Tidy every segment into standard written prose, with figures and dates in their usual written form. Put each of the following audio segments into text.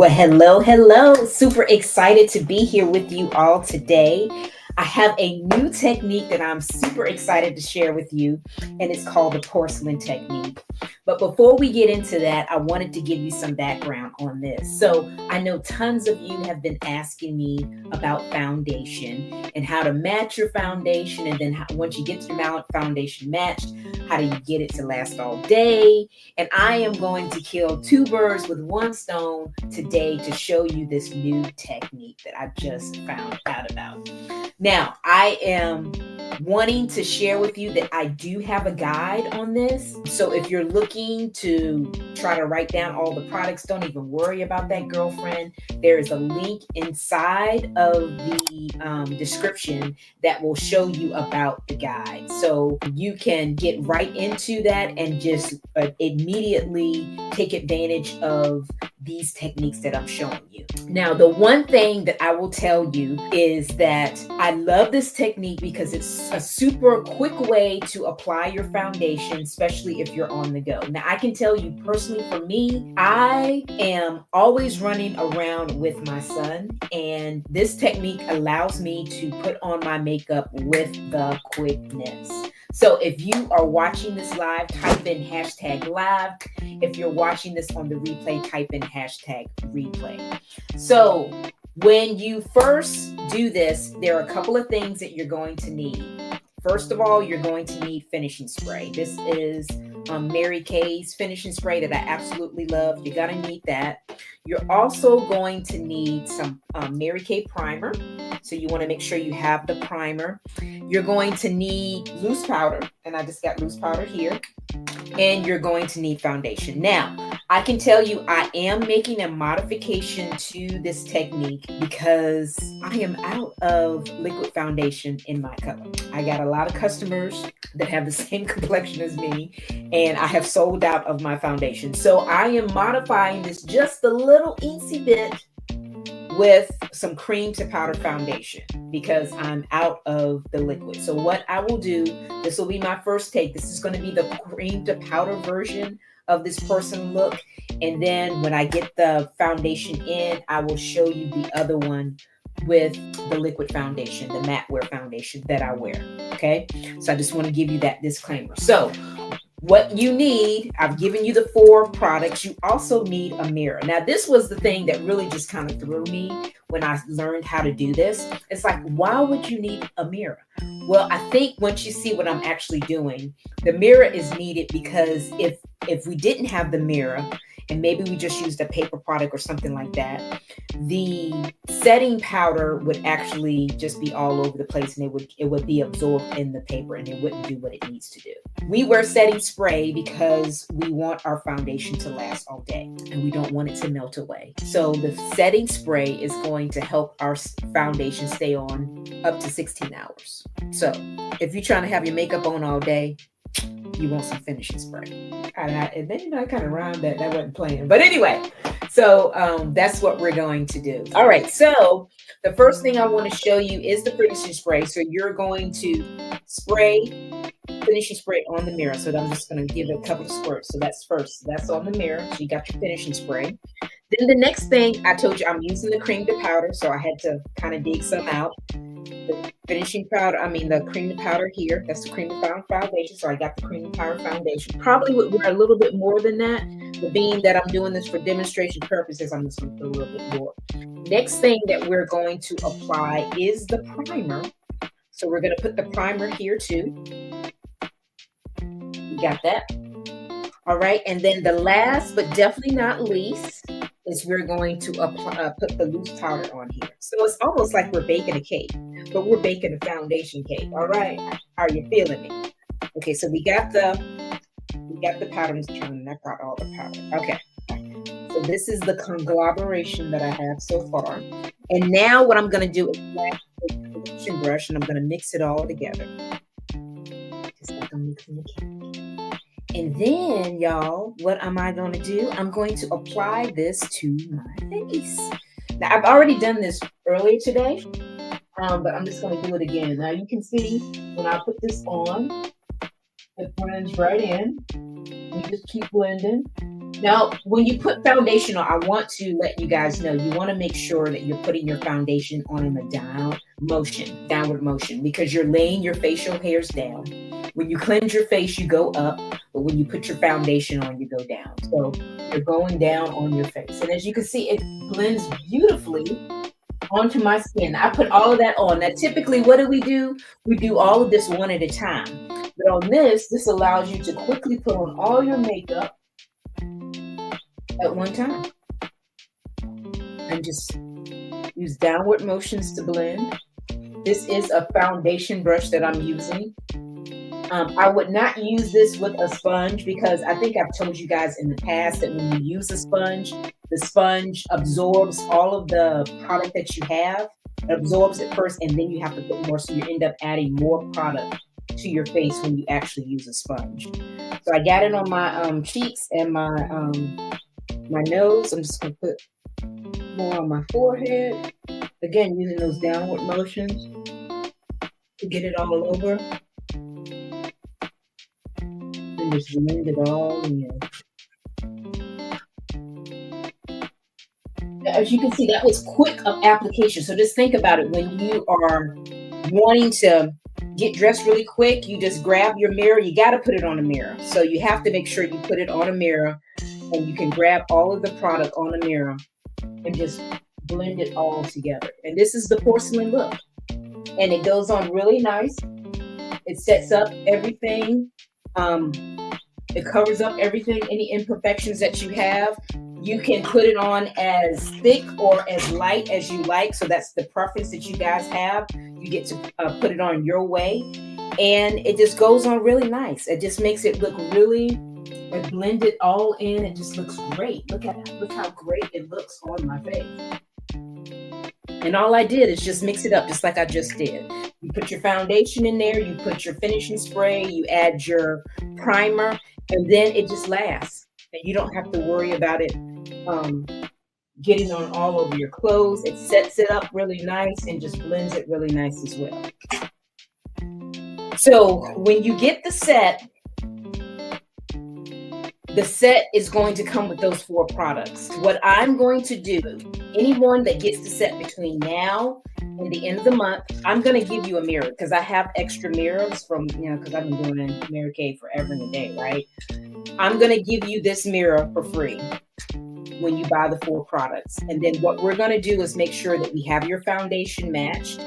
Well, hello, hello. Super excited to be here with you all today. I have a new technique that I'm super excited to share with you, and it's called the porcelain technique. But before we get into that, I wanted to give you some background on this. So, I know tons of you have been asking me about foundation and how to match your foundation, and then once you get your foundation matched, how do you get it to last all day? And I am going to kill two birds with one stone today to show you this new technique that I just found out about. Now, I am wanting to share with you that I do have a guide on this. So if you're looking to try to write down all the products, don't even worry about that, girlfriend. There is a link inside of the description that will show you about the guide. So you can get right into that and just immediately take advantage of these techniques that I'm showing you. Now, the one thing that I will tell you is that I love this technique because it's a super quick way to apply your foundation, especially if you're on the go. Now, I can tell you personally, for me, I am always running around with my son, and this technique allows me to put on my makeup with the quickness. So if you are watching this live, type in hashtag live. If you're watching this on the replay, type in hashtag replay. So when you first do this, there are a couple of things that you're going to need. First of all, you're going to need finishing spray. This is Mary Kay's finishing spray that I absolutely love. You're going to need that. You're also going to need some Mary Kay primer. So you want to make sure you have the primer. You're going to need loose powder, and I just got loose powder here. And you're going to need foundation. Now, I can tell you I am making a modification to this technique because I am out of liquid foundation in my color. I got a lot of customers that have the same complexion as me, and I have sold out of my foundation. So I am modifying this just a little easy bit with some cream to powder foundation because I'm out of the liquid. So what I will do, this will be my first take. This is going to be the cream to powder version of this porcelain look. And then when I get the foundation in, I will show you the other one with the liquid foundation, the matte wear foundation that I wear. Okay. So I just want to give you that disclaimer. So what you need, I've given you the 4 products. You also need a mirror. Now, this was the thing that really just kind of threw me when I learned how to do this. It's like, why would you need a mirror? Well, I think once you see what I'm actually doing, the mirror is needed because if we didn't have the mirror, and maybe we just used a paper product or something like that, the setting powder would actually just be all over the place, and it would be absorbed in the paper, and it wouldn't do what it needs to do. We wear setting spray because we want our foundation to last all day, and we don't want it to melt away. So the setting spray is going to help our foundation stay on up to 16 hours. So if you're trying to have your makeup on all day, you want some finishing spray. And then I kind of rhymed that wasn't playing. But anyway, so that's what we're going to do. All right, so the first thing I want to show you is the finishing spray. So you're going to spray finishing spray on the mirror. So I'm just going to give it a couple of squirts. So that's first. So that's on the mirror. So you got your finishing spray. Then the next thing, I told you I'm using the cream to powder. So I had to kind of dig some out. The finishing powder, the cream to powder here. That's the cream to powder foundation. So I got the cream to powder foundation. Probably would wear a little bit more than that. But being that I'm doing this for demonstration purposes, I'm just going to put a little bit more. Next thing that we're going to apply is the primer. So we're going to put the primer here too. You got that? All right. And then the last, but definitely not least, is we're going to put the loose powder on here. So it's almost like we're baking a cake, but we're baking a foundation cake. All right. How are you feeling me? Okay. So we got the powder. I'm trying to got all the powder. Okay. So this is the conglomeration that I have so far. And now what I'm going to do is grab a collection brush and I'm going to mix it all together. Just like I'm mixing the cake. And then, y'all, what am I going to do? I'm going to apply this to my face. Now, I've already done this earlier today, but I'm just going to do it again. Now, you can see when I put this on, it blends right in. You just keep blending. Now, when you put foundation on, I want to let you guys know you want to make sure that you're putting your foundation on in a downward motion, because you're laying your facial hairs down. When you cleanse your face, you go up, but when you put your foundation on, you go down. So you're going down on your face. And as you can see, it blends beautifully onto my skin. I put all of that on. Now, typically, what do? We do all of this one at a time. But on this allows you to quickly put on all your makeup at one time and just use downward motions to blend. This is a foundation brush that I'm using. I would not use this with a sponge, because I think I've told you guys in the past that when you use a sponge, the sponge absorbs all of the product that you have. It absorbs it first, and then you have to put more, so you end up adding more product to your face when you actually use a sponge. So I got it on my cheeks and my nose. I'm just going to put more on my forehead. Again, using those downward motions to get it all over. And just blend it all in. As you can see, that was quick of application. So just think about it. When you are wanting to get dressed really quick, you just grab your mirror. You got to put it on a mirror. So you have to make sure you put it on a mirror, and you can grab all of the product on a mirror and just blend it all together. And this is the porcelain look. And it goes on really nice. It sets up everything. It covers up everything, any imperfections that you have. You can put it on as thick or as light as you like. So that's the preference that you guys have. You get to put it on your way. And it just goes on really nice. It just makes it look really, it blend it all in. It just looks great. Look how great it looks on my face. And all I did is just mix it up just like I just did. You put your foundation in there, you put your finishing spray, you add your primer, and then it just lasts. And you don't have to worry about it getting on all over your clothes. It sets it up really nice and just blends it really nice as well. So when you get the set is going to come with those 4 products. What I'm going to do, anyone that gets the set between now and the end of the month, I'm going to give you a mirror, because I have extra mirrors from, because I've been doing Mary Kay forever and a day, right? I'm going to give you this mirror for free when you buy the 4 products. And then what we're going to do is make sure that we have your foundation matched,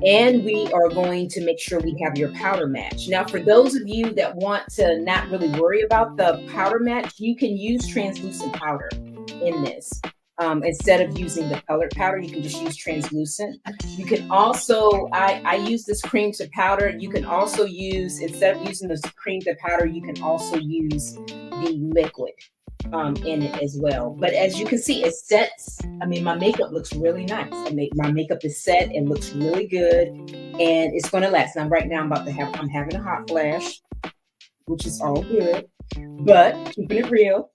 and we are going to make sure we have your powder match. Now, for those of you that want to not really worry about the powder match, you can use translucent powder in this. Instead of using the colored powder, you can just use translucent. You can also, I use this cream to powder. You can also use, instead of using this cream to powder, you can also use the liquid in it as well. But as you can see, it sets, my makeup looks really nice. My makeup is set and looks really good, and it's going to last. Now, right now I'm having a hot flash, which is all good, but keeping it real.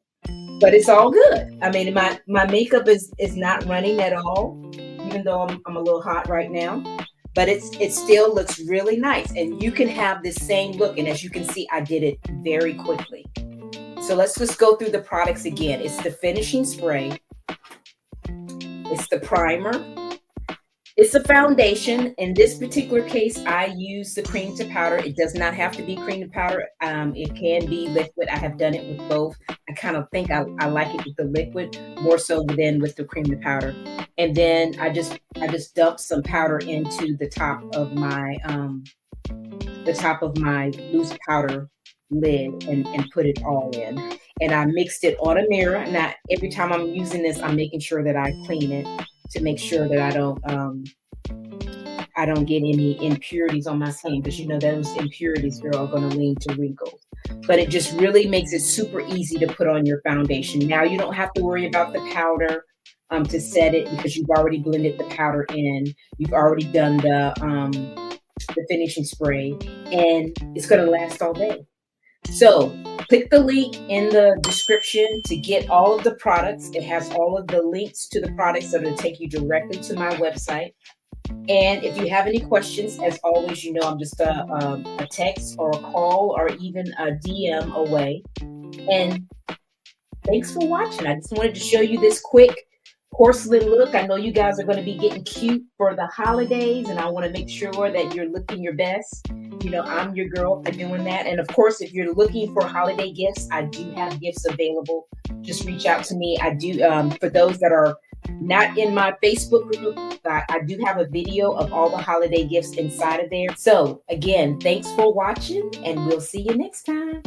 But it's all good. My makeup is not running at all, even though I'm a little hot right now. But it still looks really nice. And you can have this same look. And as you can see, I did it very quickly. So let's just go through the products again. It's the finishing spray. It's the primer. It's a foundation. In this particular case, I use the cream to powder. It does not have to be cream to powder. It can be liquid. I have done it with both. I kind of think I like it with the liquid more so than with the cream to powder. And then I just dumped some powder into the top of my loose powder lid and put it all in. And I mixed it on a mirror. Now, every time I'm using this, I'm making sure that I clean it to make sure that I don't get any impurities on my skin, because those impurities, girl, are going to lead to wrinkles. But it just really makes it super easy to put on your foundation. Now you don't have to worry about the powder to set it, because you've already blended the powder in. You've already done the finishing spray, and it's going to last all day. So click the link in the description to get all of the products. It has all of the links to the products that will take you directly to my website. And if you have any questions, as always, I'm just a text or a call or even a DM away. And thanks for watching. I just wanted to show you this quick porcelain look. I know you guys are going to be getting cute for the holidays, and I want to make sure that you're looking your best. You know, I'm your girl for doing that. And of course, if you're looking for holiday gifts, I do have gifts available. Just reach out to me. I do, for those that are not in my Facebook group, I do have a video of all the holiday gifts inside of there. So again, thanks for watching, and we'll see you next time.